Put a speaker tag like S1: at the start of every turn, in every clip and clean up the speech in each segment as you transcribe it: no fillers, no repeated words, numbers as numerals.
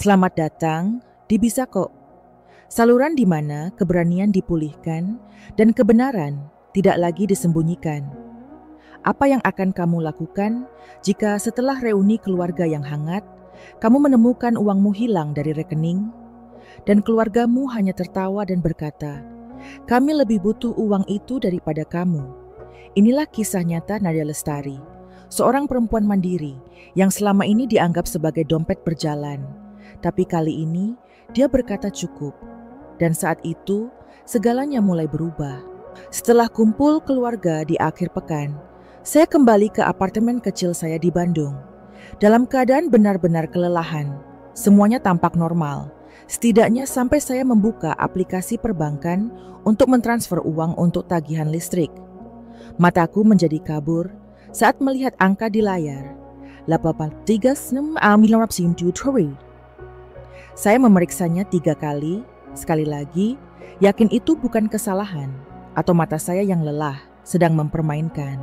S1: Selamat datang di Bisa Kok, saluran di mana keberanian dipulihkan dan kebenaran tidak lagi disembunyikan. Apa yang akan kamu lakukan jika setelah reuni keluarga yang hangat, kamu menemukan uangmu hilang dari rekening, dan keluargamu hanya tertawa dan berkata, "Kami lebih butuh uang itu daripada kamu." Inilah kisah nyata Nadia Lestari, seorang perempuan mandiri yang selama ini dianggap sebagai dompet berjalan. Tapi kali ini dia berkata cukup, dan saat itu segalanya mulai berubah. Setelah kumpul keluarga di akhir pekan, saya kembali ke apartemen kecil saya di Bandung. Dalam keadaan benar-benar kelelahan, semuanya tampak normal. Setidaknya sampai saya membuka aplikasi perbankan untuk mentransfer uang untuk tagihan listrik. Mataku menjadi kabur saat melihat angka di layar. 836,907. Saya memeriksanya 3 kali, sekali lagi, yakin itu bukan kesalahan atau mata saya yang lelah sedang mempermainkan.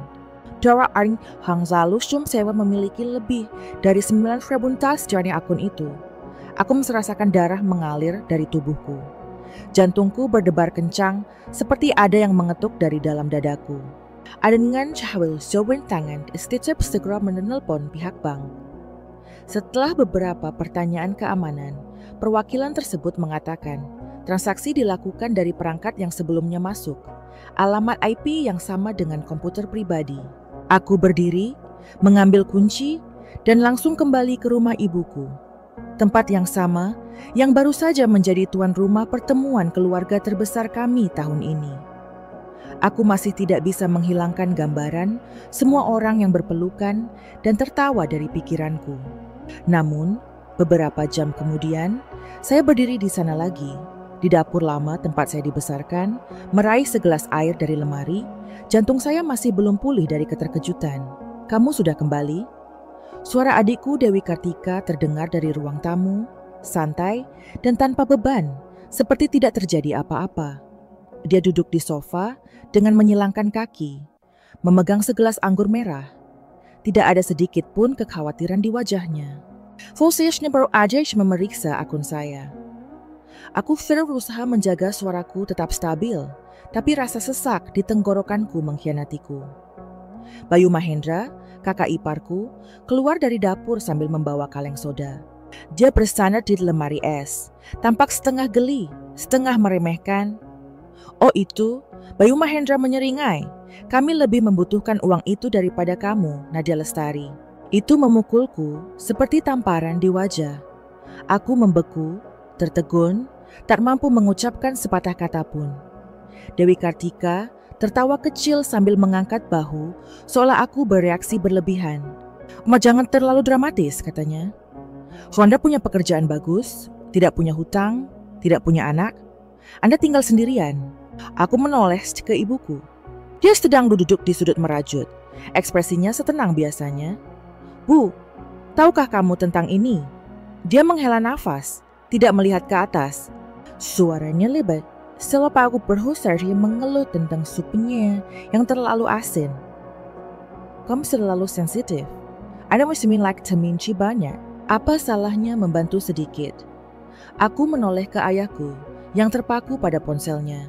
S1: Dora Aring Hangzalu sewa memiliki lebih dari 9.000 tas dari akun itu. Aku merasakan darah mengalir dari tubuhku. Jantungku berdebar kencang seperti ada yang mengetuk dari dalam dadaku. Dengan cahwil sowen tangan, Stitcher segera menelpon pihak bank. Setelah beberapa pertanyaan keamanan, perwakilan tersebut mengatakan transaksi dilakukan dari perangkat yang sebelumnya masuk, alamat IP yang sama dengan komputer pribadi. Aku berdiri, mengambil kunci, dan langsung kembali ke rumah ibuku. Tempat yang sama yang baru saja menjadi tuan rumah pertemuan keluarga terbesar kami tahun ini. Aku masih tidak bisa menghilangkan gambaran semua orang yang berpelukan dan tertawa dari pikiranku. Namun, beberapa jam kemudian, saya berdiri di sana lagi, di dapur lama tempat saya dibesarkan, meraih segelas air dari lemari. Jantung saya masih belum pulih dari keterkejutan. "Kamu sudah kembali?" Suara adikku Dewi Kartika terdengar dari ruang tamu, santai dan tanpa beban, seperti tidak terjadi apa-apa. Dia duduk di sofa dengan menyilangkan kaki, memegang segelas anggur merah. Tidak ada sedikit pun kekhawatiran di wajahnya. Fokusnya baru aja memeriksa akun saya. Aku berusaha menjaga suaraku tetap stabil, tapi rasa sesak di tenggorokanku mengkhianatiku. Bayu Mahendra, kakak iparku, keluar dari dapur sambil membawa kaleng soda. Dia bersandar di lemari es, tampak setengah geli, setengah meremehkan. "Oh itu," Bayu Mahendra menyeringai, "kami lebih membutuhkan uang itu daripada kamu, Nadia Lestari." Itu memukulku seperti tamparan di wajah. Aku membeku, tertegun, tak mampu mengucapkan sepatah kata pun. Dewi Kartika tertawa kecil sambil mengangkat bahu, seolah aku bereaksi berlebihan. "Ma, jangan terlalu dramatis," katanya. "Anda punya pekerjaan bagus, tidak punya hutang, tidak punya anak. Anda tinggal sendirian." Aku menoleh ke ibuku. Dia sedang duduk di sudut merajut. Ekspresinya setenang biasanya. "Bu, tahukah kamu tentang ini?" Dia menghela nafas, tidak melihat ke atas. Suaranya lebat. Setelah aku berusaha, dia mengeluh tentang supnya yang terlalu asin. "Kamu selalu sensitif. Anda mesti minci banyak. Apa salahnya membantu sedikit?" Aku menoleh ke ayahku yang terpaku pada ponselnya.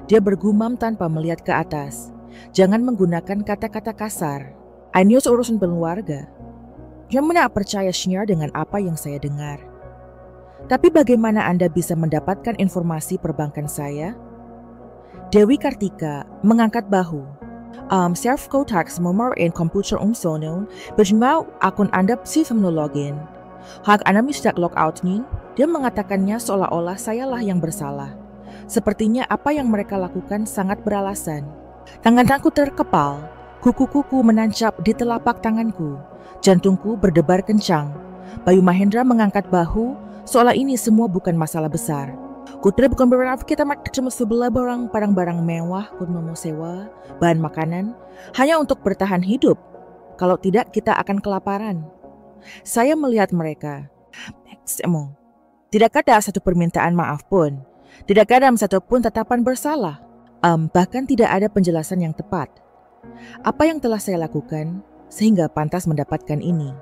S1: Dia bergumam tanpa melihat ke atas. "Jangan menggunakan kata-kata kasar. Ini urusan keluarga." Dia tidak percaya Shnyar dengan apa yang saya dengar. "Tapi bagaimana Anda bisa mendapatkan informasi perbankan saya?" Dewi Kartika mengangkat bahu. Self kotak nomor in komputer umsono, berjumlah akun Anda sistem login. Hak Anda mesti logout nih. Dia mengatakannya seolah-olah sayalah yang bersalah. Sepertinya apa yang mereka lakukan sangat beralasan. Tanganku terkepal, kuku-kuku menancap di telapak tanganku. Jantungku berdebar kencang. Bayu Mahendra mengangkat bahu, seolah ini semua bukan masalah besar. "Kutre bukan berarti kita cuma sebelah barang-barang mewah, mau sewa, bahan makanan, hanya untuk bertahan hidup. Kalau tidak kita akan kelaparan." Saya melihat mereka. Tidak ada satu permintaan maaf pun. Tidak ada satupun tatapan bersalah. Bahkan tidak ada penjelasan yang tepat. Apa yang telah saya lakukan sehingga pantas mendapatkan ini?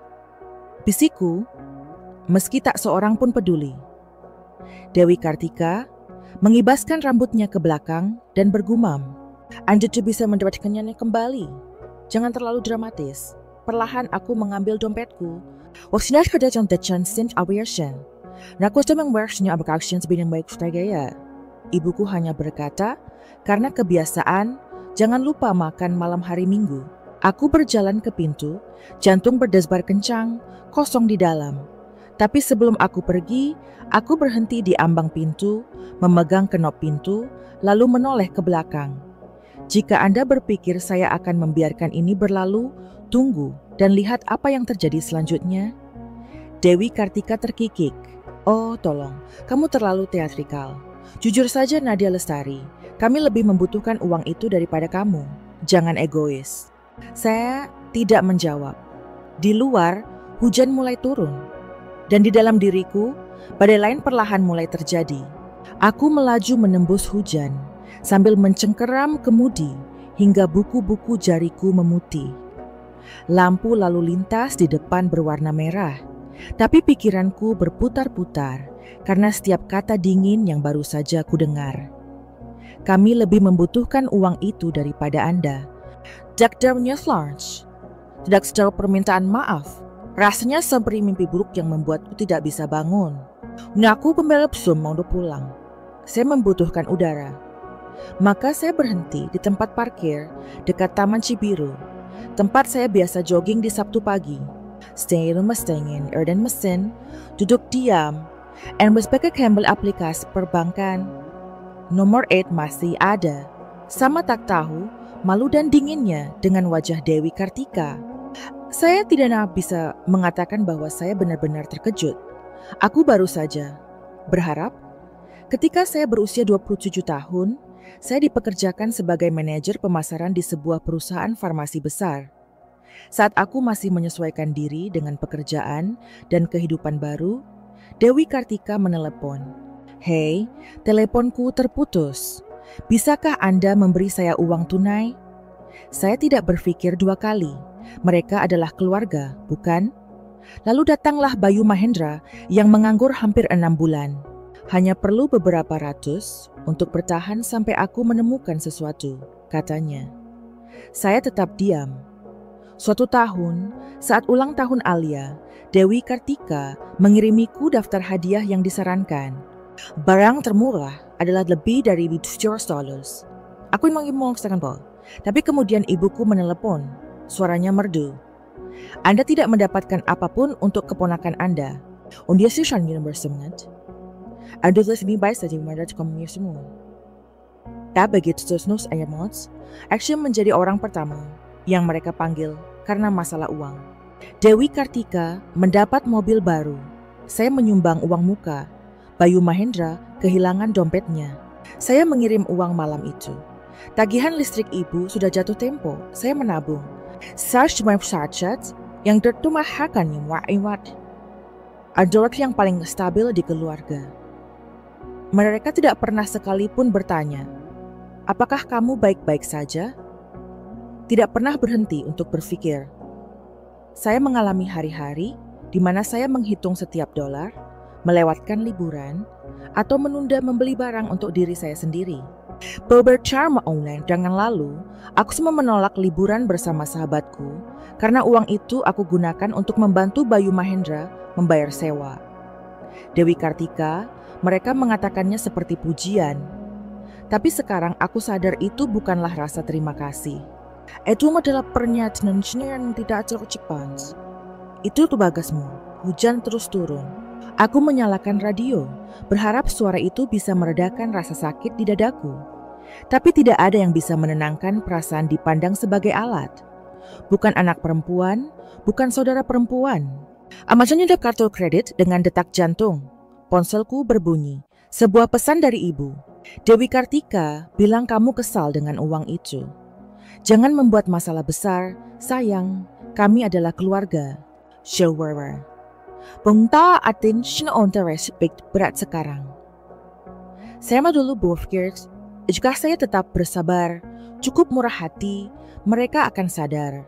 S1: Bisikku, meski tak seorang pun peduli. Dewi Kartika mengibaskan rambutnya ke belakang dan bergumam, "Anda tuh bisa mendapatkannya kembali. Jangan terlalu dramatis." Perlahan aku mengambil dompetku. Waktunya sudah contekan sin aversion. Naku sudah mengwersnya aberkasyon sebidang baik gaya. Ibuku hanya berkata, karena kebiasaan, jangan lupa makan malam hari Minggu. Aku berjalan ke pintu, jantung berdesbar kencang, kosong di dalam. Tapi sebelum aku pergi, aku berhenti di ambang pintu, memegang kenop pintu, lalu menoleh ke belakang. Jika Anda berpikir saya akan membiarkan ini berlalu, tunggu dan lihat apa yang terjadi selanjutnya. Dewi Kartika terkikik. "Oh, tolong, kamu terlalu teatrikal. Jujur saja Nadia Lestari, kami lebih membutuhkan uang itu daripada kamu. Jangan egois." Saya tidak menjawab. Di luar, hujan mulai turun. Dan di dalam diriku, badai lain perlahan mulai terjadi. Aku melaju menembus hujan, sambil mencengkeram kemudi hingga buku-buku jariku memutih. Lampu lalu lintas di depan berwarna merah, tapi pikiranku berputar-putar karena setiap kata dingin yang baru saja ku dengar. "Kami lebih membutuhkan uang itu daripada Anda." Dakdarnya Florence. Tidak sejauh permintaan maaf. Rasanya seperti mimpi buruk yang membuatku tidak bisa bangun. Aku pembelap mau pulang. Saya membutuhkan udara. Maka saya berhenti di tempat parkir dekat Taman Cibiru, tempat saya biasa jogging di Sabtu pagi. Stay rumah stengin, dan mesin, duduk diam, and sebagai kembali aplikasi perbankan. Nomor 8 masih ada. Sama tak tahu, malu dan dinginnya dengan wajah Dewi Kartika. Saya tidak bisa mengatakan bahwa saya benar-benar terkejut. Aku baru saja berharap. Ketika saya berusia 27 tahun, saya dipekerjakan sebagai manajer pemasaran di sebuah perusahaan farmasi besar. Saat aku masih menyesuaikan diri dengan pekerjaan dan kehidupan baru, Dewi Kartika menelepon. "Hei, teleponku terputus. Bisakah Anda memberi saya uang tunai?" Saya tidak berpikir dua kali. Mereka adalah keluarga, bukan? Lalu datanglah Bayu Mahendra yang menganggur hampir 6 bulan. Hanya perlu beberapa ratus untuk bertahan sampai aku menemukan sesuatu, katanya. Saya tetap diam. Suatu tahun, saat ulang tahun Alia, Dewi Kartika mengirimiku daftar hadiah yang disarankan. Barang termurah adalah lebih dari $200. Aku mengimongkan bol. Tapi kemudian ibuku menelepon. Suaranya merdu. "Anda tidak mendapatkan apapun untuk keponakan Anda. Dia sih sangat bersemangat. Anda lebih baik saja mendapat kamu semua." Tak begitu terus Ayamot, Action menjadi orang pertama yang mereka panggil karena masalah uang. Dewi Kartika mendapat mobil baru. Saya menyumbang uang muka. Bayu Mahendra kehilangan dompetnya. Saya mengirim uang malam itu. Tagihan listrik ibu sudah jatuh tempo. Saya menabung. Saya cuma saat yang tertumahakan yang wa'imwat. Adalah yang paling stabil di keluarga. Mereka tidak pernah sekalipun bertanya, "Apakah kamu baik-baik saja?" Tidak pernah berhenti untuk berpikir. Saya mengalami hari-hari di mana saya menghitung setiap dolar, melewatkan liburan, atau menunda membeli barang untuk diri saya sendiri. Berbicara online jangan lalu, aku semua menolak liburan bersama sahabatku karena uang itu aku gunakan untuk membantu Bayu Mahendra membayar sewa. Dewi Kartika, mereka mengatakannya seperti pujian. Tapi sekarang aku sadar itu bukanlah rasa terima kasih. Itu adalah pernyataan yang tidak tercepat. Itu tugasmu. Hujan terus turun. Aku menyalakan radio, berharap suara itu bisa meredakan rasa sakit di dadaku. Tapi tidak ada yang bisa menenangkan perasaan dipandang sebagai alat. Bukan anak perempuan, bukan saudara perempuan. Amacanya ada kartu kredit dengan detak jantung. Ponselku berbunyi, sebuah pesan dari ibu. "Dewi Kartika bilang kamu kesal dengan uang itu. Jangan membuat masalah besar, sayang, kami adalah keluarga." Shower. Bungta attention on the respect berat sekarang. Saya dulu berpikir, jika saya tetap bersabar, cukup murah hati, mereka akan sadar.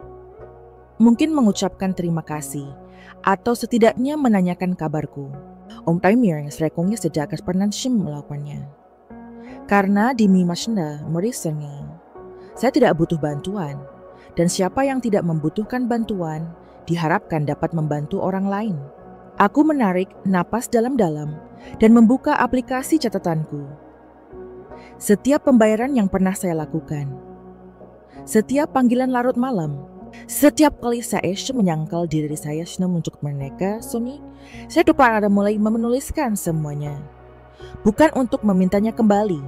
S1: Mungkin mengucapkan terima kasih, Atau setidaknya menanyakan kabarku. Om Taimir yang serekongnya sejak pernah melakukannya. Karena di Mimashna merisengnya, saya tidak butuh bantuan. Dan siapa yang tidak membutuhkan bantuan, diharapkan dapat membantu orang lain. Aku menarik napas dalam-dalam dan membuka aplikasi catatanku. Setiap pembayaran yang pernah saya lakukan, setiap panggilan larut malam, setiap kali saya menyangkal diri saya untuk mereka, saya dapat ada mulai menuliskan semuanya. Bukan untuk memintanya kembali.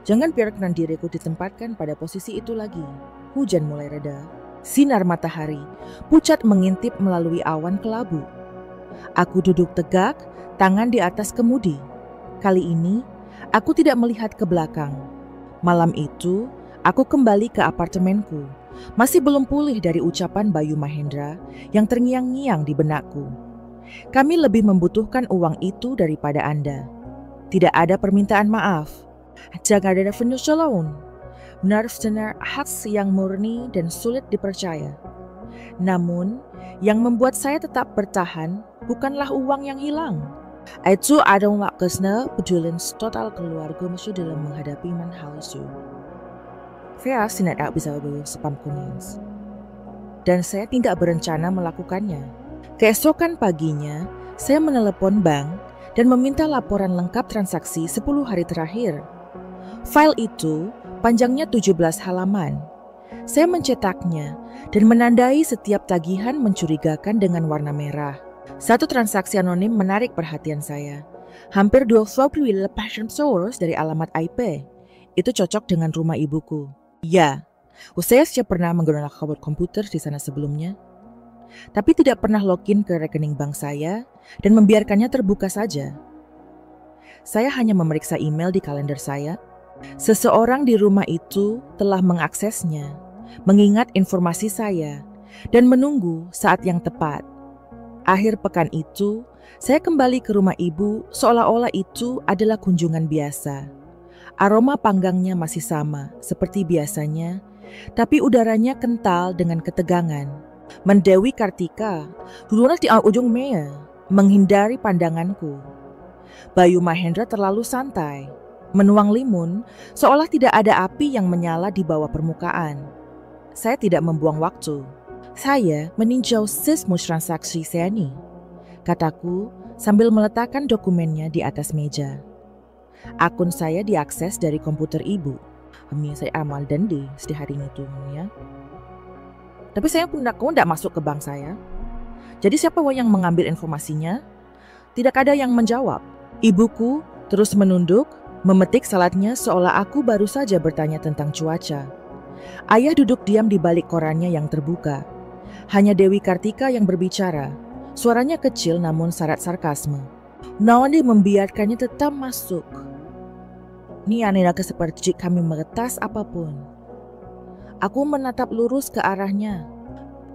S1: Jangan biarkan diriku ditempatkan pada posisi itu lagi. Hujan mulai reda. Sinar matahari pucat mengintip melalui awan kelabu. Aku duduk tegak, tangan di atas kemudi. Kali ini, aku tidak melihat ke belakang. Malam itu, aku kembali ke apartemenku. Masih belum pulih dari ucapan Bayu Mahendra yang terngiang-ngiang di benakku. Kami lebih membutuhkan uang itu daripada Anda. Tidak ada permintaan maaf. Jangan ada penyusulan. Benar-benar haks yang murni dan sulit dipercaya. Namun, yang membuat saya tetap bertahan bukanlah uang yang hilang. Itu adalah kesna pedulin total keluarga musuh dalam menghadapi hal itu. Saya tidak bisa sepam kunings. Dan saya tidak berencana melakukannya. Keesokan paginya, saya menelepon bank dan meminta laporan lengkap transaksi 10 hari terakhir. File itu panjangnya 17 halaman. Saya mencetaknya dan menandai setiap tagihan mencurigakan dengan warna merah. Satu transaksi anonim menarik perhatian saya. Hampir 20 passion source dari alamat IP. Itu cocok dengan rumah ibuku. Ya, saya siap pernah menggunakan komputer di sana sebelumnya. Tapi tidak pernah login ke rekening bank saya dan membiarkannya terbuka saja. Saya hanya memeriksa email di kalender saya. Seseorang di rumah itu telah mengaksesnya, mengingat informasi saya, dan menunggu saat yang tepat. Akhir pekan itu, saya kembali ke rumah ibu seolah-olah itu adalah kunjungan biasa. Aroma panggangnya masih sama seperti biasanya, tapi udaranya kental dengan ketegangan. Mendewi Kartika, duduk di ujung meja, menghindari pandanganku. Bayu Mahendra terlalu santai, menuang limun seolah tidak ada api yang menyala di bawah permukaan. Saya tidak membuang waktu. Saya meninjau sismus transaksi saya nih, kataku sambil meletakkan dokumennya di atas meja. Akun saya diakses dari komputer ibu. Saya amal dan di hari itu ya. Tapi saya pun tidak masuk ke bank saya. Jadi siapa yang mengambil informasinya? Tidak ada yang menjawab. Ibuku terus menunduk, memetik saladnya seolah aku baru saja bertanya tentang cuaca. Ayah duduk diam di balik korannya yang terbuka. Hanya Dewi Kartika yang berbicara. Suaranya kecil namun syarat sarkasme. Nawandi membiarkannya tetap masuk. Ini aneh seperti kami meretas apapun. Aku menatap lurus ke arahnya.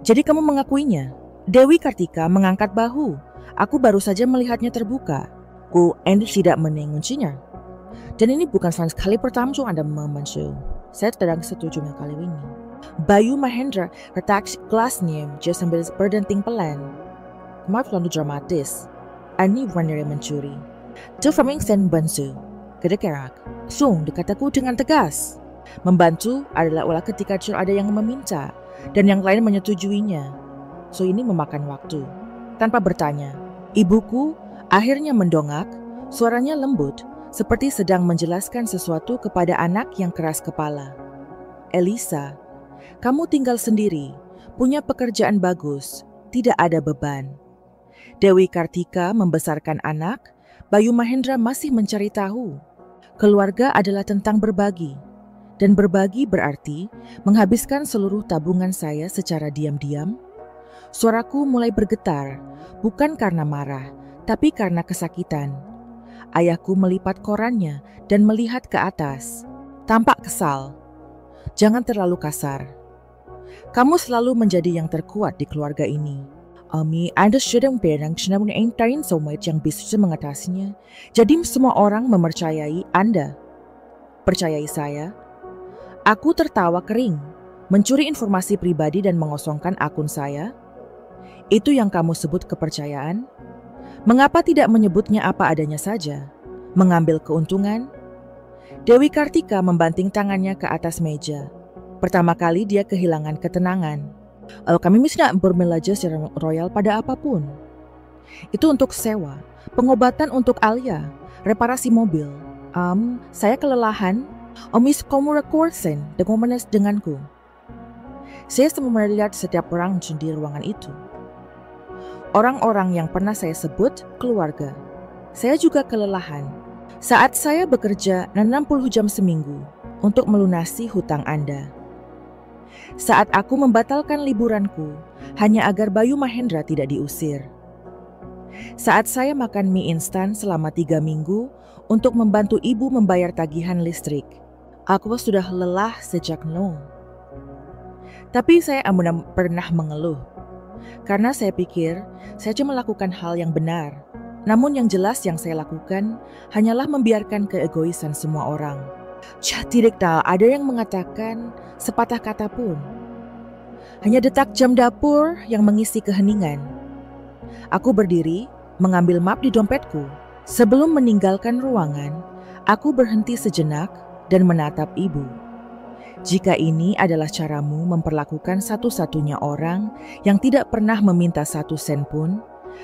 S1: Jadi kamu mengakuinya? Dewi Kartika mengangkat bahu. Aku baru saja melihatnya terbuka. Ku tidak menenguncinya. Dan ini bukan sama sekali pertama Anda memansu. Saya tidak setuju dengan kali ini. Bayu Mahendra retak gelasnya sambil berdenting pelan. Maaf terlalu dramatis. Ani bukan dari mencuri. Tu Famingsen bantu. Kedekerak. Sung dikataku dengan tegas. Membantu adalah olah ketika ada yang meminta dan yang lain menyetujuinya. So ini memakan waktu. Tanpa bertanya, ibuku akhirnya mendongak, suaranya lembut, seperti sedang menjelaskan sesuatu kepada anak yang keras kepala. Elisa, kamu tinggal sendiri, punya pekerjaan bagus, tidak ada beban. Dewi Kartika membesarkan anak, Bayu Mahendra masih mencari tahu. Keluarga adalah tentang berbagi, dan berbagi berarti menghabiskan seluruh tabungan saya secara diam-diam. Suaraku mulai bergetar, bukan karena marah, tapi karena kesakitan. Ayahku melipat korannya dan melihat ke atas. Tampak kesal. Jangan terlalu kasar. Kamu selalu menjadi yang terkuat di keluarga ini. Anda sedang berang namun entain semua yang bisa mengatasinya. Jadi semua orang mempercayai Anda. Percayai saya. Aku tertawa kering. Mencuri informasi pribadi dan mengosongkan akun saya? Itu yang kamu sebut kepercayaan? Mengapa tidak menyebutnya apa adanya saja? Mengambil keuntungan? Dewi Kartika membanting tangannya ke atas meja. Pertama kali dia kehilangan ketenangan. Kami tidak bermelaja secara royal pada apapun. Itu untuk sewa, pengobatan untuk Alia, reparasi mobil. Saya kelelahan. Omis kamu rekorsen denganku. Saya semua melihat setiap orang di ruangan itu. Orang-orang yang pernah saya sebut keluarga. Saya juga kelelahan. Saat saya bekerja 60 jam seminggu untuk melunasi hutang Anda. Saat aku membatalkan liburanku hanya agar Bayu Mahendra tidak diusir. Saat saya makan mie instan selama 3 minggu untuk membantu ibu membayar tagihan listrik. Aku sudah lelah sejak Tapi saya pernah mengeluh. Karena saya pikir saya cuma melakukan hal yang benar. Namun yang jelas yang saya lakukan hanyalah membiarkan keegoisan semua orang. Tidak ada yang mengatakan sepatah kata pun. Hanya detak jam dapur yang mengisi keheningan. Aku berdiri, mengambil map di dompetku. Sebelum meninggalkan ruangan, aku berhenti sejenak dan menatap ibu. Jika ini adalah caramu memperlakukan satu-satunya orang yang tidak pernah meminta 1 sen pun,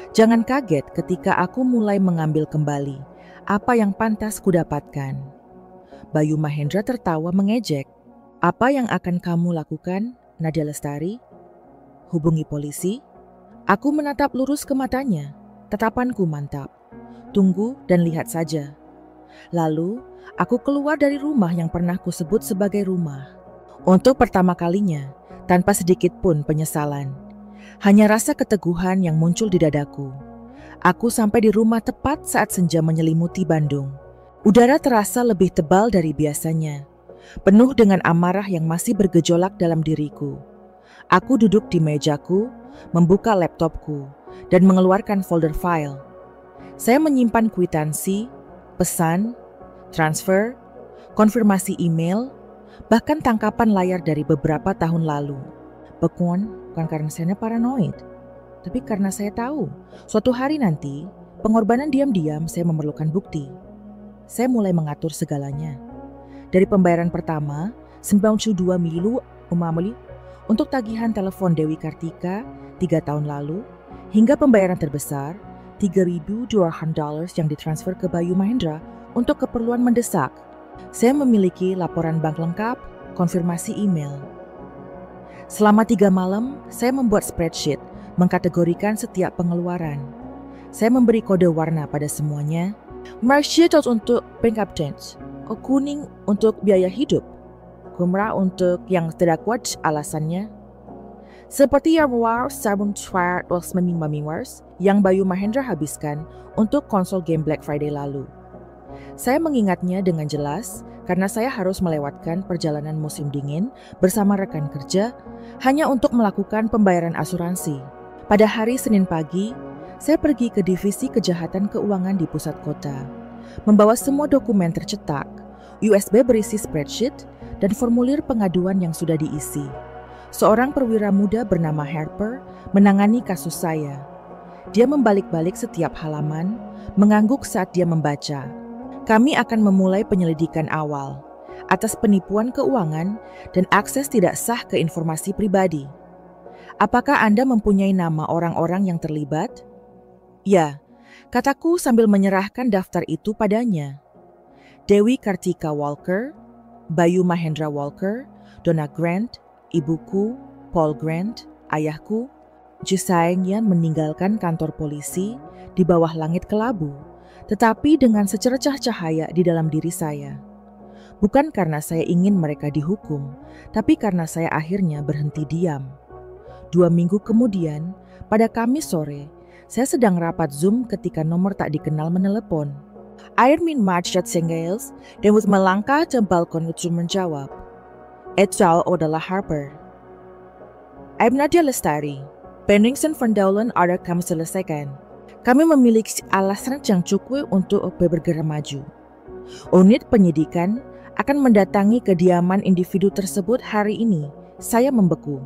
S1: jangan kaget ketika aku mulai mengambil kembali apa yang pantas kudapatkan. Bayu Mahendra tertawa mengejek. Apa yang akan kamu lakukan, Nadia Lestari? Hubungi polisi? Aku menatap lurus ke matanya. Tatapanku mantap. Tunggu dan lihat saja. Lalu, aku keluar dari rumah yang pernah kusebut sebagai rumah. Untuk pertama kalinya, tanpa sedikit pun penyesalan. Hanya rasa keteguhan yang muncul di dadaku. Aku sampai di rumah tepat saat senja menyelimuti Bandung. Udara terasa lebih tebal dari biasanya, penuh dengan amarah yang masih bergejolak dalam diriku. Aku duduk di mejaku, membuka laptopku, dan mengeluarkan folder file. Saya menyimpan kwitansi, pesan, transfer, konfirmasi email, bahkan tangkapan layar dari beberapa tahun lalu. Bukan karena saya paranoid, tapi karena saya tahu suatu hari nanti pengorbanan diam-diam saya memerlukan bukti. Saya mulai mengatur segalanya. Dari pembayaran pertama, 92 miliar umamali untuk tagihan telepon Dewi Kartika 3 tahun lalu, hingga pembayaran terbesar, $3,200 yang ditransfer ke Bayu Mahendra untuk keperluan mendesak. Saya memiliki laporan bank lengkap, konfirmasi email. Selama 3 malam, saya membuat spreadsheet, mengkategorikan setiap pengeluaran. Saya memberi kode warna pada semuanya. Marshit untuk bank absence, kuning untuk biaya hidup, merah untuk yang tidak kuat alasannya. Seperti yang sabun yang Bayu Mahendra habiskan untuk konsol game Black Friday lalu. Saya mengingatnya dengan jelas karena saya harus melewatkan perjalanan musim dingin bersama rekan kerja hanya untuk melakukan pembayaran asuransi. Pada hari Senin pagi, saya pergi ke divisi kejahatan keuangan di pusat kota, membawa semua dokumen tercetak, USB berisi spreadsheet, dan formulir pengaduan yang sudah diisi. Seorang perwira muda bernama Harper menangani kasus saya. Dia membalik-balik setiap halaman, mengangguk saat dia membaca. Kami akan memulai penyelidikan awal atas penipuan keuangan dan akses tidak sah ke informasi pribadi. Apakah Anda mempunyai nama orang-orang yang terlibat? Ya, kataku sambil menyerahkan daftar itu padanya. Dewi Kartika Walker, Bayu Mahendra Walker, Donna Grant, ibuku, Paul Grant, ayahku, Jusayangnya meninggalkan kantor polisi di bawah langit kelabu, tetapi dengan secercah cahaya di dalam diri saya. Bukan karena saya ingin mereka dihukum, tapi karena saya akhirnya berhenti diam. 2 minggu kemudian, pada Kamis sore, saya sedang rapat Zoom ketika nomor tak dikenal menelepon. Air min macet senggels dan melangkah ke balkon untuk menjawab. Itu adalah Harper. I'm Nadia Lestari. Pendingsen Vandaulen ada kami selesaikan. Kami memiliki alasan yang cukup untuk bergerak maju. Unit penyidikan akan mendatangi kediaman individu tersebut hari ini Saya membeku.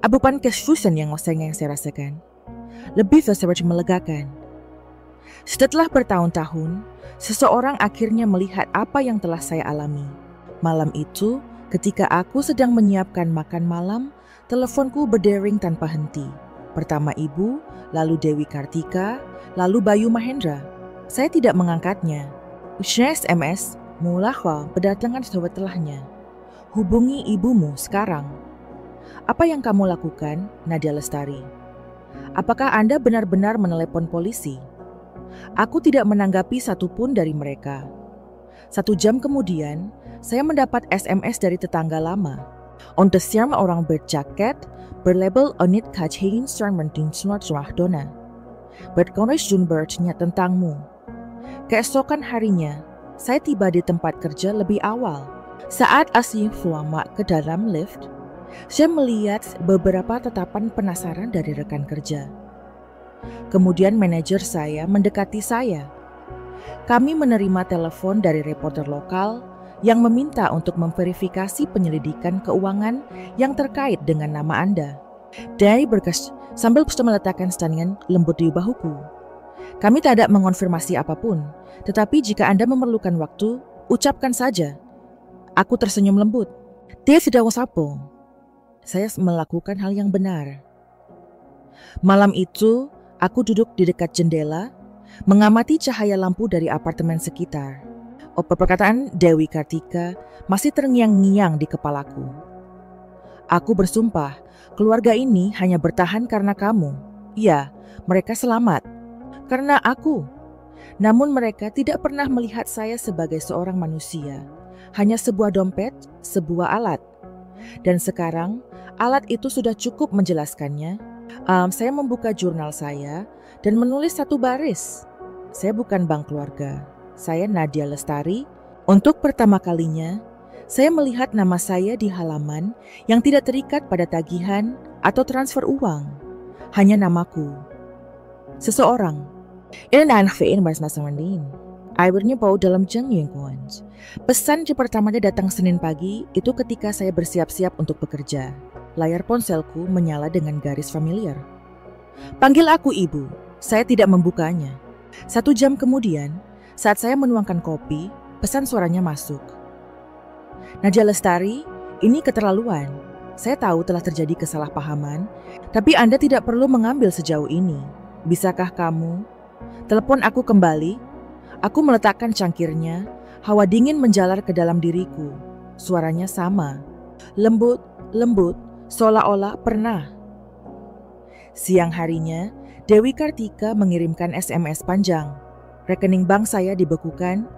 S1: Bukan kesusahan yang saya rasakan. Lebih seperti melegakan. Setelah bertahun-tahun, seseorang akhirnya melihat apa yang telah saya alami. Malam itu, ketika aku sedang menyiapkan makan malam, teleponku berdering tanpa henti. Pertama ibu, lalu Dewi Kartika, lalu Bayu Mahendra. Saya tidak mengangkatnya. Usai SMS, mulahwa berdatangan setelahnya. Hubungi ibumu sekarang. Apa yang kamu lakukan, Nadia Lestari? Apakah Anda benar-benar menelepon polisi? Aku tidak menanggapi satupun dari mereka. 1 jam kemudian, saya mendapat SMS dari tetangga lama. Onderscherm orang berjaket, berlabel Onit Kajhegin Strangmenting Snort Swahdona. Berkonis Junbertnya tentangmu. Keesokan harinya, saya tiba di tempat kerja lebih awal. Saat Asyik Fuama ke dalam lift, saya melihat beberapa tatapan penasaran dari rekan kerja. Kemudian manajer saya mendekati saya. Kami menerima telepon dari reporter lokal yang meminta untuk memverifikasi penyelidikan keuangan yang terkait dengan nama Anda. Dia berkas sambil meletakkan standingan lembut di bahuku. Kami tidak mengonfirmasi apapun, tetapi jika Anda memerlukan waktu, ucapkan saja. Aku tersenyum lembut. Dia tidak usapo. Saya melakukan hal yang benar. Malam itu, aku duduk di dekat jendela, mengamati cahaya lampu dari apartemen sekitar. Perkataan Dewi Kartika masih terngiang-ngiang di kepalaku. Aku bersumpah, keluarga ini hanya bertahan karena kamu. Iya, mereka selamat. Karena aku. Namun mereka tidak pernah melihat saya sebagai seorang manusia. Hanya sebuah dompet, sebuah alat. Dan sekarang, alat itu sudah cukup menjelaskannya. Saya membuka jurnal saya dan menulis 1 baris. Saya bukan bank keluarga. Saya Nadia Lestari. Untuk pertama kalinya, saya melihat nama saya di halaman yang tidak terikat pada tagihan atau transfer uang. Hanya namaku. Seseorang. Ini anakfiin mas nasamandin. Airnya bau dalam jengkuan. Pesan pertamanya datang Senin pagi itu ketika saya bersiap-siap untuk bekerja. Layar ponselku menyala dengan garis familiar. Panggil aku ibu. Saya tidak membukanya. 1 jam kemudian, saat saya menuangkan kopi, pesan suaranya masuk. Nadia Lestari, ini keterlaluan. Saya tahu telah terjadi kesalahpahaman, tapi Anda tidak perlu mengambil sejauh ini. Bisakah kamu telepon aku kembali? Aku meletakkan cangkirnya, hawa dingin menjalar ke dalam diriku. Suaranya sama, lembut, seolah-olah pernah. Siang harinya, Dewi Kartika mengirimkan SMS panjang. Rekening bank saya dibekukan.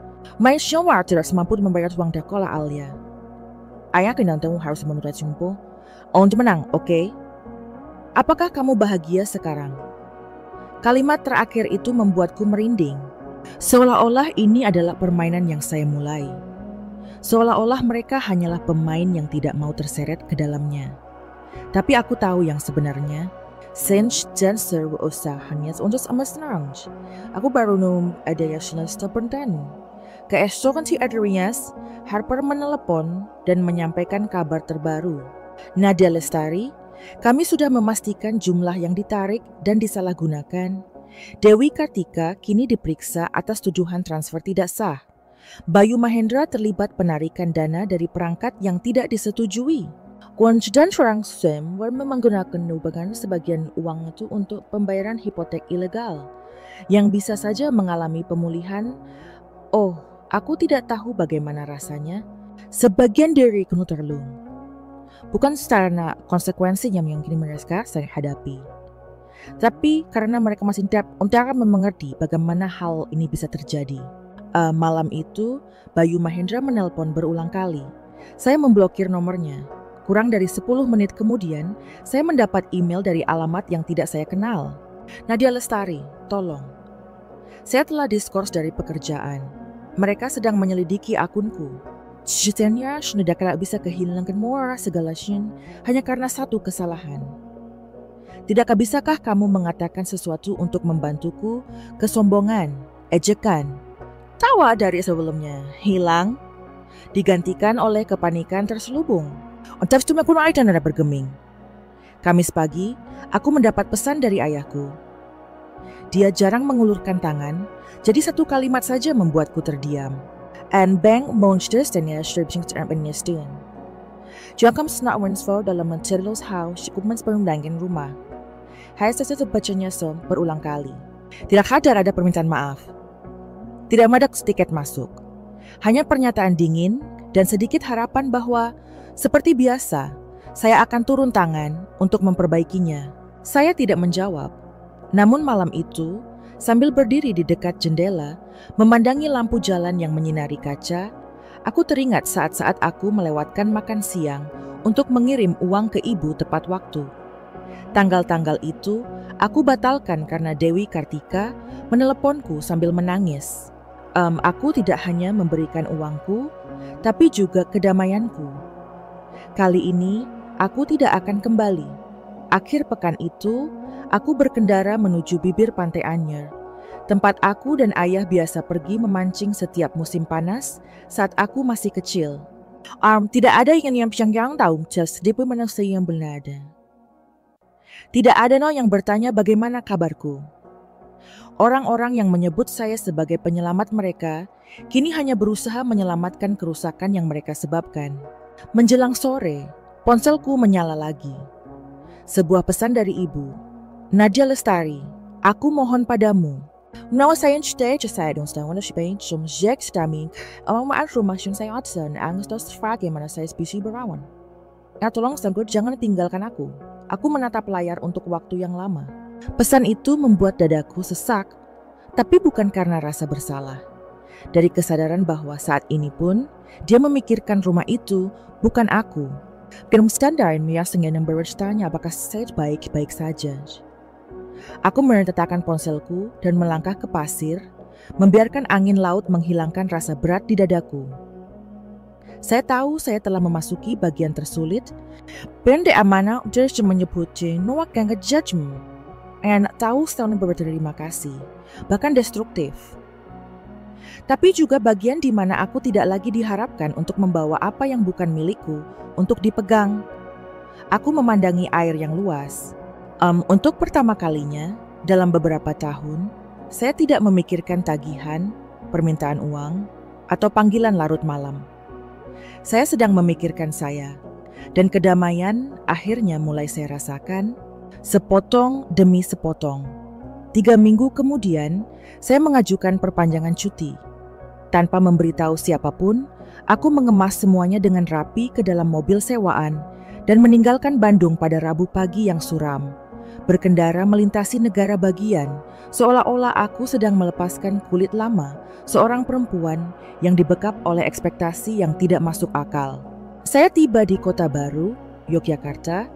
S1: My Syawar tidak semampu membayar uang sekolah Alia. Ayah kenantemu harus menurut jumpo. Untuk menang, oke? Apakah kamu bahagia sekarang? Kalimat terakhir itu membuatku merinding. Seolah-olah ini adalah permainan yang saya mulai. Seolah-olah mereka hanyalah pemain yang tidak mau terseret ke dalamnya. Tapi aku tahu yang sebenarnya. Since dancer usahanya untuk sama senang. Aku baru ada yang sebentar. Keesokan si Adrias, Harper menelepon dan menyampaikan kabar terbaru. Nadia Lestari, kami sudah memastikan jumlah yang ditarik dan disalahgunakan. Dewi Kartika kini diperiksa atas tuduhan transfer tidak sah. Bayu Mahendra terlibat penarikan dana dari perangkat yang tidak disetujui. Kwon dan Shorang Sem menggunakan sebagian uang itu untuk pembayaran hipotek ilegal yang bisa saja mengalami pemulihan. Oh, aku tidak tahu bagaimana rasanya. Sebagian dari kuno terlung. Bukan karena konsekuensi yang kini mereka saya hadapi, tapi karena mereka masih tidak mengerti bagaimana hal ini bisa terjadi. Malam itu, Bayu Mahendra menelpon berulang kali. Saya memblokir nomornya. Kurang dari 10 menit kemudian, saya mendapat email dari alamat yang tidak saya kenal. Nadia Lestari, tolong. Saya telah diskors dari pekerjaan. Mereka sedang menyelidiki akunku. Ceritanya sudah tidak bisa kehilangan muara segala hanya karena satu kesalahan. Tidakkah bisakah kamu mengatakan sesuatu untuk membantuku? Kesombongan, ejekan, tawa dari sebelumnya hilang, digantikan oleh kepanikan terselubung. Ontaf tu aku dan ada bergeming. Kamis pagi, aku mendapat pesan dari ayahku. Dia jarang mengulurkan tangan, jadi satu kalimat saja membuatku terdiam. En bang monsters dan ya stuen. Jangkam senak wensfo dalam mencerlos house cukup menspelundangin rumah. Hai sesuatu bacanya berulang kali. Tidak hadar ada permintaan maaf. Tidak ada tiket masuk. Hanya pernyataan dingin dan sedikit harapan bahwa seperti biasa, saya akan turun tangan untuk memperbaikinya. Saya tidak menjawab. Namun malam itu, sambil berdiri di dekat jendela, memandangi lampu jalan yang menyinari kaca, aku teringat saat-saat aku melewatkan makan siang untuk mengirim uang ke ibu tepat waktu. Tanggal-tanggal itu, aku batalkan karena Dewi Kartika meneleponku sambil menangis. Aku tidak hanya memberikan uangku, tapi juga kedamaianku. Kali ini, aku tidak akan kembali. Akhir pekan itu, aku berkendara menuju bibir Pantai Anyer, tempat aku dan ayah biasa pergi memancing setiap musim panas saat aku masih kecil. Tidak ada yang tahu, just di manusia yang berada. Tidak ada yang bertanya bagaimana kabarku. Orang-orang yang menyebut saya sebagai penyelamat mereka, kini hanya berusaha menyelamatkan kerusakan yang mereka sebabkan. Menjelang sore, ponselku menyala lagi. Sebuah pesan dari ibu. Nadia Lestari, aku mohon padamu. Menawa saya steeds saya dan wanneer som jek staming, maar rumah saya adsen, angst dos frage mana saya spesies berawan. Tolong sangkut jangan tinggalkan aku. Aku menatap layar untuk waktu yang lama. Pesan itu membuat dadaku sesak, tapi bukan karena rasa bersalah. Dari kesadaran bahwa saat ini pun, dia memikirkan rumah itu, bukan aku. Standar yang bertanya apakah saya baik-baik saja. Aku menentakkan ponselku dan melangkah ke pasir, membiarkan angin laut menghilangkan rasa berat di dadaku. Saya tahu saya telah memasuki bagian tersulit. Bende amana dia menyebutnya Noah yang ngejudgement. Enak tahu setahun berterima kasih, bahkan destruktif. Tapi juga bagian di mana aku tidak lagi diharapkan untuk membawa apa yang bukan milikku untuk dipegang. Aku memandangi air yang luas. Untuk pertama kalinya dalam beberapa tahun, saya tidak memikirkan tagihan, permintaan uang, atau panggilan larut malam. Saya sedang memikirkan saya, dan kedamaian akhirnya mulai saya rasakan, sepotong demi sepotong. 3 minggu kemudian, saya mengajukan perpanjangan cuti. Tanpa memberitahu siapapun, aku mengemas semuanya dengan rapi ke dalam mobil sewaan dan meninggalkan Bandung pada Rabu pagi yang suram. Berkendara melintasi negara bagian, seolah-olah aku sedang melepaskan kulit lama seorang perempuan yang dibekap oleh ekspektasi yang tidak masuk akal. Saya tiba di kota baru, Yogyakarta,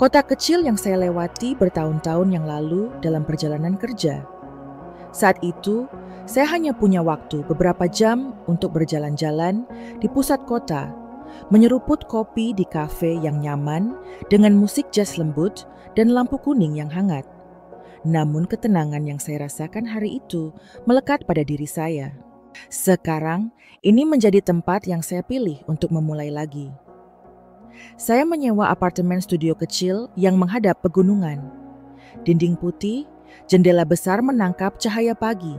S1: kota kecil yang saya lewati bertahun-tahun yang lalu dalam perjalanan kerja. Saat itu, saya hanya punya waktu beberapa jam untuk berjalan-jalan di pusat kota, menyeruput kopi di kafe yang nyaman dengan musik jazz lembut dan lampu kuning yang hangat. Namun ketenangan yang saya rasakan hari itu melekat pada diri saya. Sekarang, ini menjadi tempat yang saya pilih untuk memulai lagi. Saya menyewa apartemen studio kecil yang menghadap pegunungan. Dinding putih, jendela besar menangkap cahaya pagi.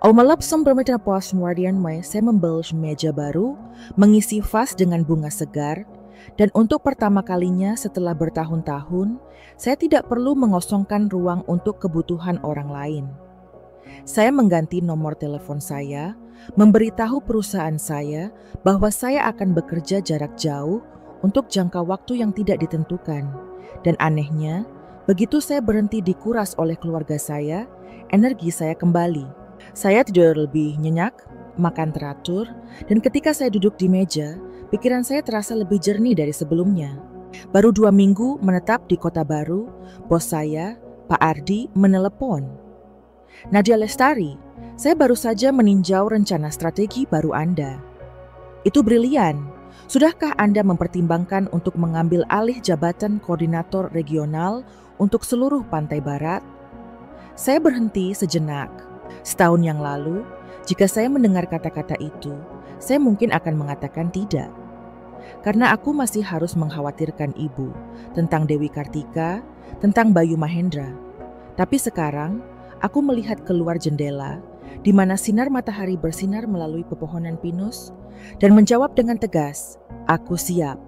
S1: Omelap sembrometer pos muardian saya membeli meja baru, mengisi vas dengan bunga segar, dan untuk pertama kalinya setelah bertahun-tahun, saya tidak perlu mengosongkan ruang untuk kebutuhan orang lain. Saya mengganti nomor telepon saya, memberitahu perusahaan saya bahwa saya akan bekerja jarak jauh untuk jangka waktu yang tidak ditentukan. Dan anehnya, begitu saya berhenti dikuras oleh keluarga saya, energi saya kembali. Saya tidur lebih nyenyak, makan teratur, dan ketika saya duduk di meja, pikiran saya terasa lebih jernih dari sebelumnya. Baru 2 minggu menetap di kota baru, bos saya, Pak Ardi, menelepon. Nadia Lestari, saya baru saja meninjau rencana strategi baru Anda. Itu brilian. Sudahkah Anda mempertimbangkan untuk mengambil alih jabatan koordinator regional untuk seluruh pantai barat? Saya berhenti sejenak. Setahun yang lalu, jika saya mendengar kata-kata itu, saya mungkin akan mengatakan tidak. karena aku masih harus mengkhawatirkan ibu tentang Dewi Kartika, tentang Bayu Mahendra. Tapi sekarang, aku melihat keluar jendela, di mana sinar matahari bersinar melalui pepohonan pinus, dan menjawab dengan tegas, "Aku siap."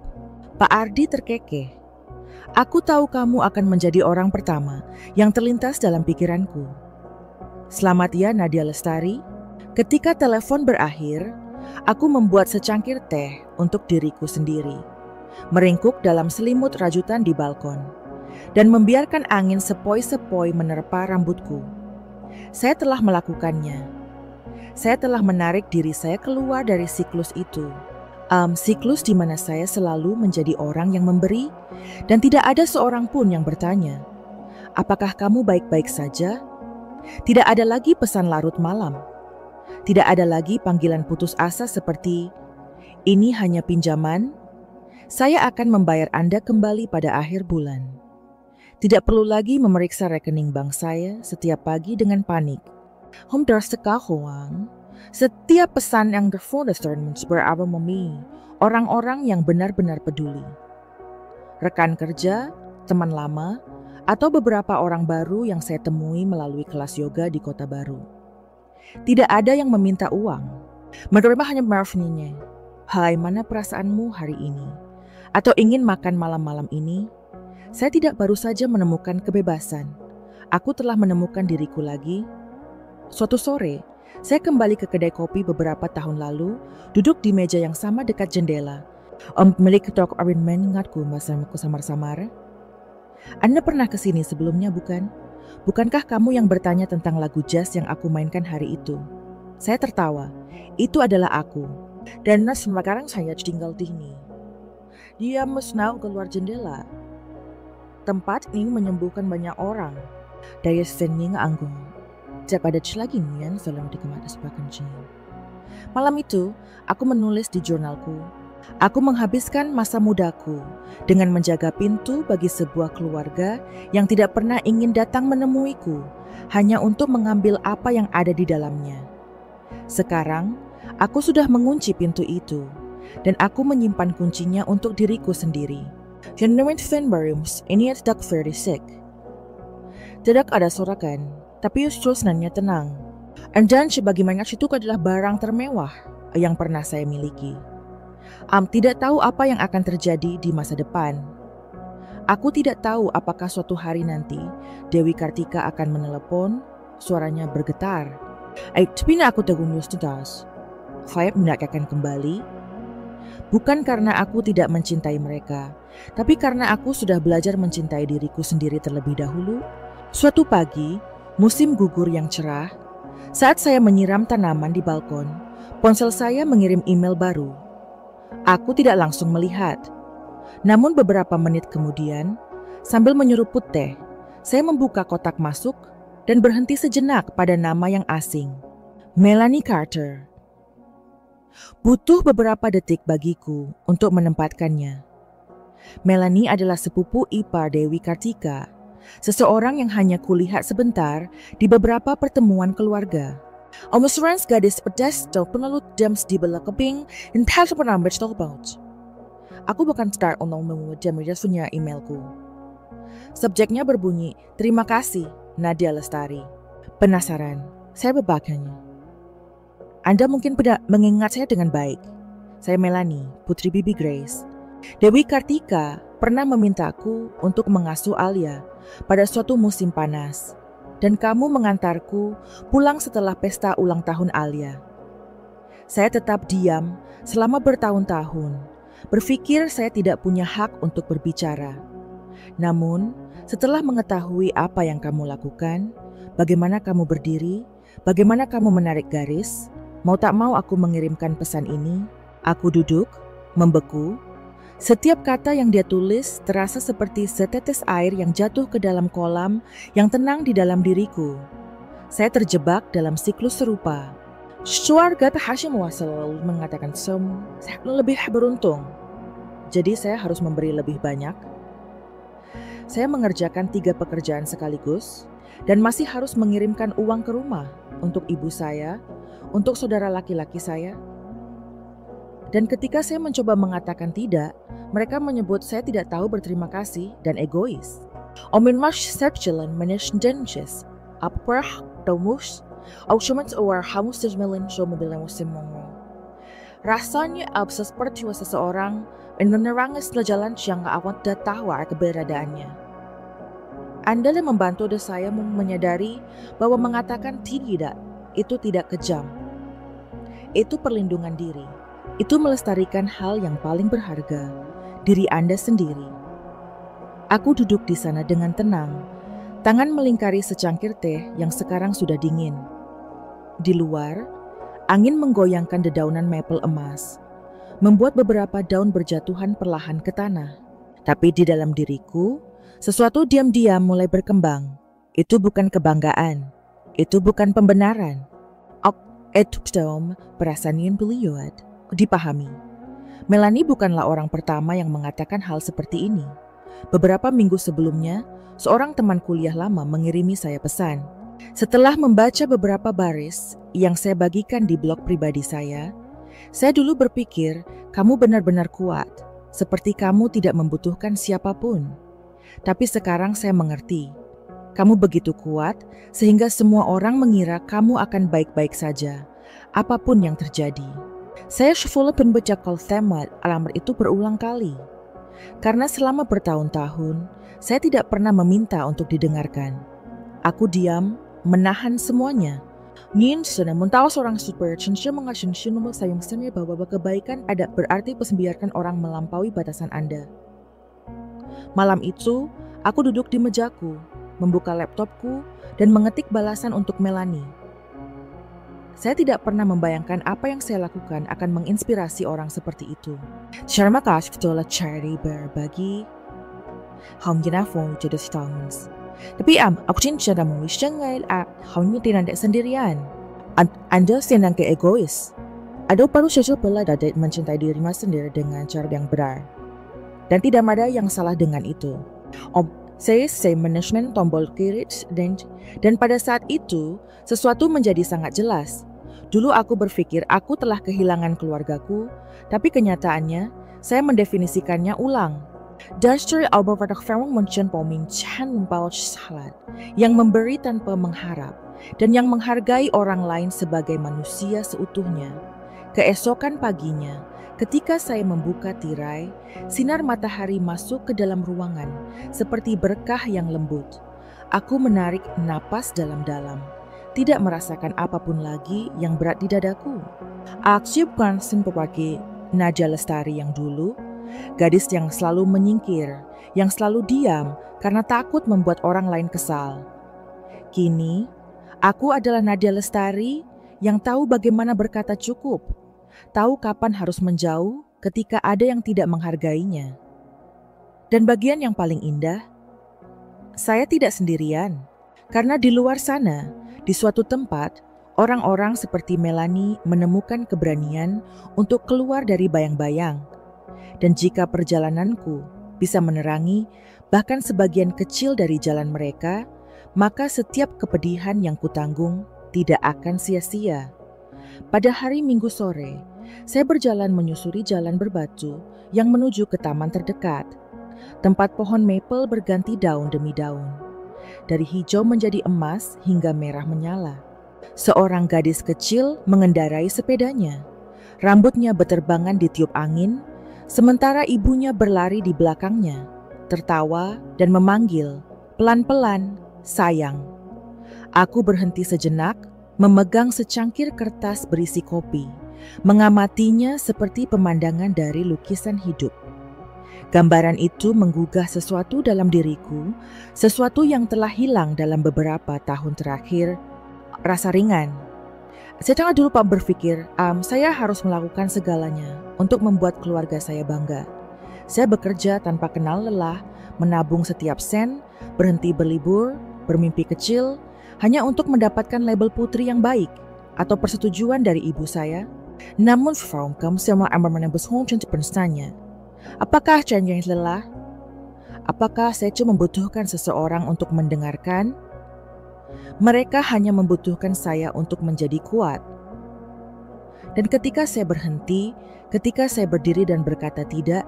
S1: Pak Ardi terkekeh. "Aku tahu kamu akan menjadi orang pertama yang terlintas dalam pikiranku." Selamat ya Nadia Lestari. Ketika telepon berakhir, aku membuat secangkir teh untuk diriku sendiri, meringkuk dalam selimut rajutan di balkon, dan membiarkan angin sepoi-sepoi menerpa rambutku. Saya telah melakukannya. Saya telah menarik diri saya keluar dari siklus itu. Siklus di mana saya selalu menjadi orang yang memberi, dan tidak ada seorang pun yang bertanya, "Apakah kamu baik-baik saja?" Tidak ada lagi pesan larut malam. Tidak ada lagi panggilan putus asa seperti, "Ini hanya pinjaman, saya akan membayar Anda kembali pada akhir bulan." Tidak perlu lagi memeriksa rekening bank saya setiap pagi dengan panik. Setiap pesan yang terfotografer berabamami, orang-orang yang benar-benar peduli. Rekan kerja, teman lama, atau beberapa orang baru yang saya temui melalui kelas yoga di kota baru. Tidak ada yang meminta uang. Menerima hanya marfninya. "Hai, mana perasaanmu hari ini?" Atau ingin makan malam-malam ini? Saya tidak baru saja menemukan kebebasan. Aku telah menemukan diriku lagi. Suatu sore, saya kembali ke kedai kopi beberapa tahun lalu, duduk di meja yang sama dekat jendela. Pemilik toko Arin mengingatku masaku samar-samar. "Anda pernah ke sini sebelumnya, bukan? Bukankah kamu yang bertanya tentang lagu jazz yang aku mainkan hari itu?" Saya tertawa. Itu adalah aku. Dan sekarang saya tinggal di sini. Dia mesnau keluar jendela. Tempat ini menyembuhkan banyak orang. Daya seni anggung. Daripada lagi nian film dikemat sebagian jin. Malam itu, aku menulis di jurnalku. Aku menghabiskan masa mudaku dengan menjaga pintu bagi sebuah keluarga yang tidak pernah ingin datang menemuiku, hanya untuk mengambil apa yang ada di dalamnya. Sekarang, aku sudah mengunci pintu itu, dan aku menyimpan kuncinya untuk diriku sendiri. Tidak ada sorakan, tapi suasananya tenang. Dan sebagaimana itu adalah barang termewah yang pernah saya miliki. Tidak tahu apa yang akan terjadi di masa depan. Aku tidak tahu apakah suatu hari nanti Dewi Kartika akan menelepon, suaranya bergetar. Tapi aku tegunyus tutas. Saya akan kembali. Bukan karena aku tidak mencintai mereka, tapi karena aku sudah belajar mencintai diriku sendiri terlebih dahulu. Suatu pagi, musim gugur yang cerah, saat saya menyiram tanaman di balkon, ponsel saya mengirim email baru. Aku tidak langsung melihat. Namun beberapa menit kemudian, sambil menyeruput teh, saya membuka kotak masuk dan berhenti sejenak pada nama yang asing. Melanie Carter. Butuh beberapa detik bagiku untuk menempatkannya. Melanie adalah sepupu ipar Dewi Kartika, seseorang yang hanya kulihat sebentar di beberapa pertemuan keluarga. Omusrans gadis pedas dan penelut jams di belah keping dan pas penambah stolbout. Aku bukan start untuk memuja emailku. Subjeknya berbunyi, "Terima kasih, Nadia Lestari." Penasaran, saya berbagiannya. Anda mungkin tidak mengingat saya dengan baik. Saya Melanie, putri Bibi Grace. Dewi Kartika pernah memintaku untuk mengasuh Alia pada suatu musim panas. Dan kamu mengantarku pulang setelah pesta ulang tahun Alia. Saya tetap diam selama bertahun-tahun, berpikir saya tidak punya hak untuk berbicara. Namun, setelah mengetahui apa yang kamu lakukan, bagaimana kamu berdiri, bagaimana kamu menarik garis, mau tak mau aku mengirimkan pesan ini. Aku duduk, membeku. Setiap kata yang dia tulis terasa seperti setetes air yang jatuh ke dalam kolam yang tenang di dalam diriku. Saya terjebak dalam siklus serupa. Keluarga Hashim selalu mengatakan saya lebih beruntung. Jadi saya harus memberi lebih banyak. Saya mengerjakan 3 pekerjaan sekaligus dan masih harus mengirimkan uang ke rumah untuk ibu saya, untuk saudara laki-laki saya. Dan ketika saya mencoba mengatakan tidak, mereka menyebut saya tidak tahu berterima kasih dan egois. Om min mars sertjalan menisdenches, apper domus, aushumans or hamus termelin so mobilen musimongro. Rasanya absa seperti seseorang menerangi jalan yang awat tahu keberadaannya. Anda yang membantu saya menyadari bahwa mengatakan tidak itu tidak kejam. Itu perlindungan diri. Itu melestarikan hal yang paling berharga, diri Anda sendiri. Aku duduk di sana dengan tenang, tangan melingkari secangkir teh yang sekarang sudah dingin. Di luar, angin menggoyangkan dedaunan maple emas, membuat beberapa daun berjatuhan perlahan ke tanah. Tapi di dalam diriku, sesuatu diam-diam mulai berkembang. Itu bukan kebanggaan, itu bukan pembenaran. Perasaan beliau dipahami. Melanie bukanlah orang pertama yang mengatakan hal seperti ini. Beberapa minggu sebelumnya, seorang teman kuliah lama mengirimi saya pesan. Setelah membaca beberapa baris yang saya bagikan di blog pribadi saya dulu berpikir kamu benar-benar kuat, seperti kamu tidak membutuhkan siapapun. Tapi sekarang saya mengerti, kamu begitu kuat sehingga semua orang mengira kamu akan baik-baik saja, apapun yang terjadi. Saya syukur membaca temat alamat itu berulang kali. Karena selama bertahun-tahun, saya tidak pernah meminta untuk didengarkan. Aku diam, menahan semuanya. Namun tahu seorang super censya mengasumsi nomor sayang seni bahwa kebaikan ada berarti membiarkan orang melampaui batasan Anda. Malam itu, aku duduk di mejaku, membuka laptopku, dan mengetik balasan untuk Melanie. Saya tidak pernah membayangkan apa yang saya lakukan akan menginspirasi orang seperti itu. Terima kasih telah cari berbagi. Jadi setahun. Tapi aku cinta dan mengisengel hanya tidak sendirian. Anda senang ke egois. Ada baru saja belajar mencintai diri sendiri dengan cara yang benar. Dan tidak ada yang salah dengan itu. Saya management tombol kiri dan pada saat itu sesuatu menjadi sangat jelas. Dulu aku berpikir aku telah kehilangan keluargaku, tapi kenyataannya saya mendefinisikannya ulang. Dasar Albert Ferrong mencen membawa salat yang memberi tanpa mengharap dan yang menghargai orang lain sebagai manusia seutuhnya. Keesokan paginya, ketika saya membuka tirai, sinar matahari masuk ke dalam ruangan seperti berkah yang lembut. Aku menarik napas dalam-dalam, tidak merasakan apapun lagi yang berat di dadaku. Aku bukan seperti Nadia Lestari yang dulu, gadis yang selalu menyingkir, yang selalu diam karena takut membuat orang lain kesal. Kini, aku adalah Nadia Lestari yang tahu bagaimana berkata cukup, tahu kapan harus menjauh ketika ada yang tidak menghargainya. Dan bagian yang paling indah, saya tidak sendirian, karena di luar sana, di suatu tempat, orang-orang seperti Melanie menemukan keberanian untuk keluar dari bayang-bayang. Dan jika perjalananku bisa menerangi bahkan sebagian kecil dari jalan mereka, maka setiap kepedihan yang kutanggung tidak akan sia-sia. Pada hari Minggu sore, saya berjalan menyusuri jalan berbatu yang menuju ke taman terdekat. Tempat pohon maple berganti daun demi daun. Dari hijau menjadi emas hingga merah menyala. Seorang gadis kecil mengendarai sepedanya. Rambutnya beterbangan ditiup angin, sementara ibunya berlari di belakangnya, tertawa dan memanggil, pelan-pelan, sayang. Aku berhenti sejenak, memegang secangkir kertas berisi kopi, mengamatinya seperti pemandangan dari lukisan hidup. Gambaran itu menggugah sesuatu dalam diriku, sesuatu yang telah hilang dalam beberapa tahun terakhir, rasa ringan. Saya sangat dulu berpikir, saya harus melakukan segalanya untuk membuat keluarga saya bangga. Saya bekerja tanpa kenal lelah, menabung setiap sen, berhenti berlibur, bermimpi kecil, hanya untuk mendapatkan label putri yang baik atau persetujuan dari ibu saya. Namun, Frau kamu semua amat menembus hongcong bertanya, apakah janjian lelah? Apakah saya cuma membutuhkan seseorang untuk mendengarkan? Mereka hanya membutuhkan saya untuk menjadi kuat. Dan ketika saya berhenti, ketika saya berdiri dan berkata tidak,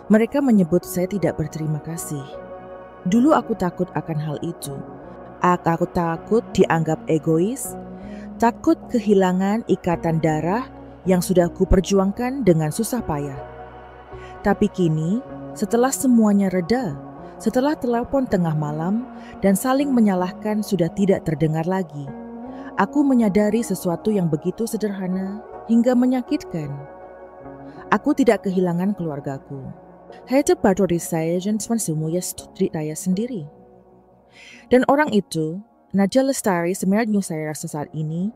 S1: mereka menyebut saya tidak berterima kasih. Dulu aku takut akan hal itu. Aku takut dianggap egois, takut kehilangan ikatan darah yang sudah kuperjuangkan dengan susah payah. Tapi kini, setelah semuanya reda, setelah telepon tengah malam dan saling menyalahkan sudah tidak terdengar lagi, aku menyadari sesuatu yang begitu sederhana hingga menyakitkan. Aku tidak kehilangan keluargaku. Hanya baru diri saya dan semuanya saya sendiri. Dan orang itu, Nadia Lestari, sebenarnya saya rasa saat ini,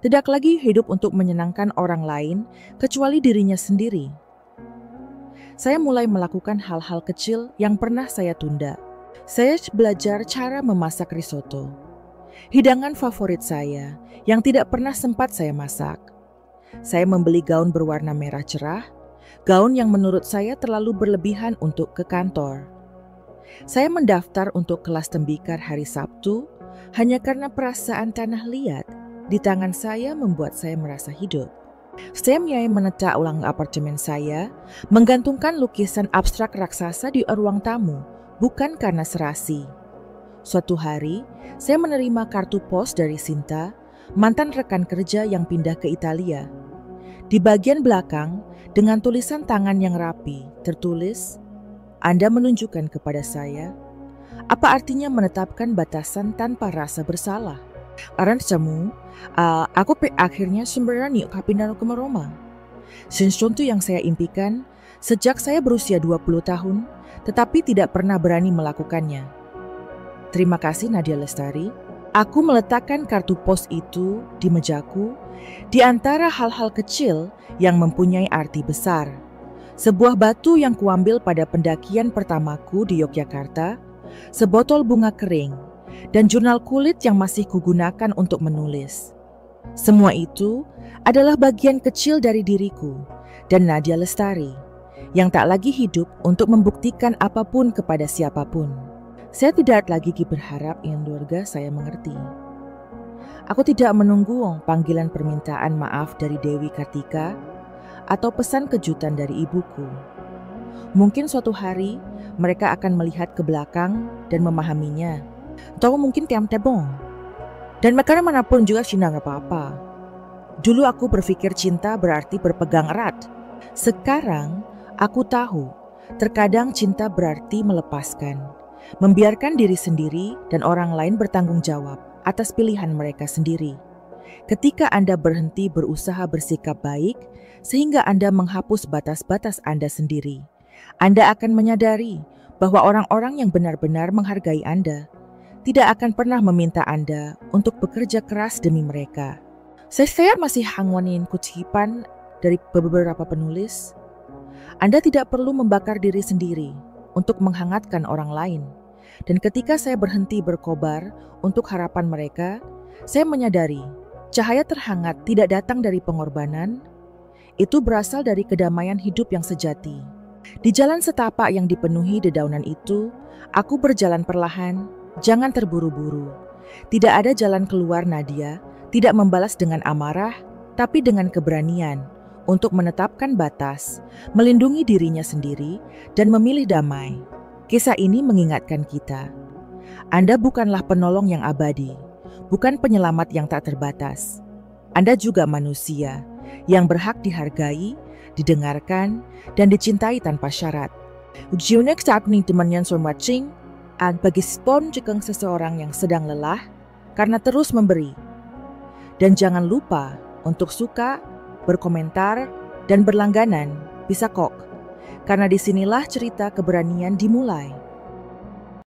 S1: tidak lagi hidup untuk menyenangkan orang lain kecuali dirinya sendiri. Saya mulai melakukan hal-hal kecil yang pernah saya tunda. Saya belajar cara memasak risotto, hidangan favorit saya yang tidak pernah sempat saya masak. Saya membeli gaun berwarna merah cerah, gaun yang menurut saya terlalu berlebihan untuk ke kantor. Saya mendaftar untuk kelas tembikar hari Sabtu hanya karena perasaan tanah liat di tangan saya membuat saya merasa hidup. Saya mulai menata ulang apartemen saya, menggantungkan lukisan abstrak raksasa di ruang tamu, bukan karena serasi. Suatu hari, saya menerima kartu pos dari Sinta, mantan rekan kerja yang pindah ke Italia. Di bagian belakang, dengan tulisan tangan yang rapi, tertulis, "Anda menunjukkan kepada saya, apa artinya menetapkan batasan tanpa rasa bersalah. Karena kamu, aku akhirnya semberani pindah ke Roma. Sesuatu yang saya impikan sejak saya berusia 20 tahun, tetapi tidak pernah berani melakukannya. Terima kasih Nadia Lestari." Aku meletakkan kartu pos itu di mejaku di antara hal-hal kecil yang mempunyai arti besar. Sebuah batu yang kuambil pada pendakian pertamaku di Yogyakarta, sebotol bunga kering, dan jurnal kulit yang masih kugunakan untuk menulis. Semua itu adalah bagian kecil dari diriku dan Nadia Lestari yang tak lagi hidup untuk membuktikan apapun kepada siapapun. Saya tidak lagi berharap yang keluarga saya mengerti. Aku tidak menunggu panggilan permintaan maaf dari Dewi Kartika atau pesan kejutan dari ibuku. Mungkin suatu hari mereka akan melihat ke belakang dan memahaminya. Atau mungkin tebong. Dan karena manapun juga cinta gak apa-apa. Dulu aku berpikir cinta berarti berpegang erat. Sekarang aku tahu terkadang cinta berarti melepaskan. Membiarkan diri sendiri dan orang lain bertanggung jawab atas pilihan mereka sendiri. Ketika Anda berhenti berusaha bersikap baik, sehingga Anda menghapus batas-batas Anda sendiri, Anda akan menyadari bahwa orang-orang yang benar-benar menghargai Anda tidak akan pernah meminta Anda untuk bekerja keras demi mereka. Saya masih hangwanin kutipan dari beberapa penulis. Anda tidak perlu membakar diri sendiri untuk menghangatkan orang lain. Dan ketika saya berhenti berkobar untuk harapan mereka, saya menyadari cahaya terhangat tidak datang dari pengorbanan, itu berasal dari kedamaian hidup yang sejati. Di jalan setapak yang dipenuhi dedaunan itu, aku berjalan perlahan, jangan terburu-buru. Tidak ada jalan keluar Nadia, tidak membalas dengan amarah, tapi dengan keberanian untuk menetapkan batas, melindungi dirinya sendiri, dan memilih damai. Kisah ini mengingatkan kita, Anda bukanlah penolong yang abadi, bukan penyelamat yang tak terbatas. Anda juga manusia yang berhak dihargai, didengarkan, dan dicintai tanpa syarat. Ujiannya saat ini temannya watching, and bagi spon jika seseorang yang sedang lelah karena terus memberi. Dan jangan lupa untuk suka, berkomentar, dan berlangganan bisa kok. Karena disinilah cerita keberanian dimulai.